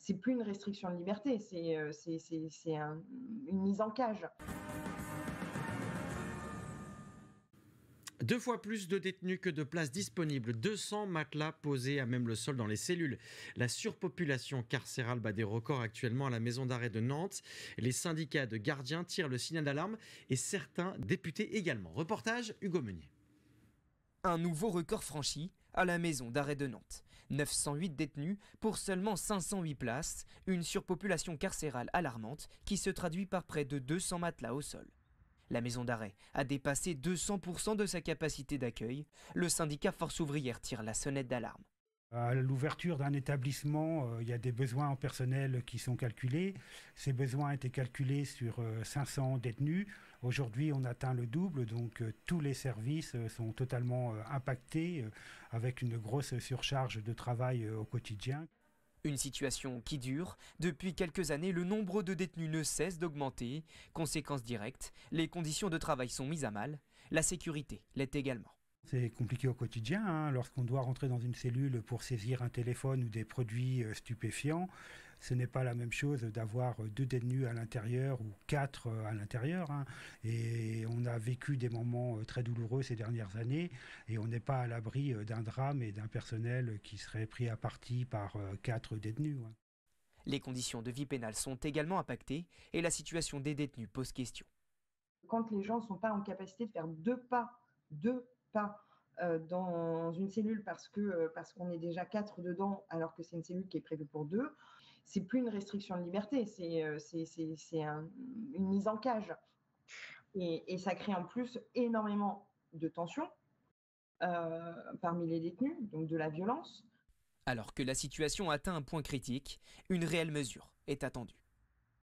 c'est plus une restriction de liberté, une mise en cage. 2 fois plus de détenus que de places disponibles, 200 matelas posés à même le sol dans les cellules. La surpopulation carcérale bat des records actuellement à la maison d'arrêt de Nantes. Les syndicats de gardiens tirent le signal d'alarme et certains députés également. Reportage Hugo Meunier. Un nouveau record franchi à la maison d'arrêt de Nantes. 908 détenus pour seulement 508 places, une surpopulation carcérale alarmante qui se traduit par près de 200 matelas au sol. La maison d'arrêt a dépassé 200% de sa capacité d'accueil. Le syndicat Force ouvrière tire la sonnette d'alarme. À l'ouverture d'un établissement, il y a des besoins en personnel qui sont calculés. Ces besoins étaient calculés sur 500 détenus. Aujourd'hui, on atteint le double, donc tous les services sont totalement impactés avec une grosse surcharge de travail au quotidien. Une situation qui dure. Depuis quelques années, le nombre de détenus ne cesse d'augmenter. Conséquence directe, les conditions de travail sont mises à mal. La sécurité l'est également. C'est compliqué au quotidien, lorsqu'on doit rentrer dans une cellule pour saisir un téléphone ou des produits stupéfiants. Ce n'est pas la même chose d'avoir 2 détenus à l'intérieur ou 4 à l'intérieur. Et on a vécu des moments très douloureux ces dernières années et on n'est pas à l'abri d'un drame et d'un personnel qui serait pris à partie par 4 détenus. Les conditions de vie pénale sont également impactées et la situation des détenus pose question. Quand les gens ne sont pas en capacité de faire deux pas dans une cellule parce qu'on est déjà 4 dedans alors que c'est une cellule qui est prévue pour 2, c'est plus une restriction de liberté, une mise en cage. Et ça crée en plus énormément de tensions parmi les détenus, donc de la violence. Alors que la situation atteint un point critique, une réelle mesure est attendue.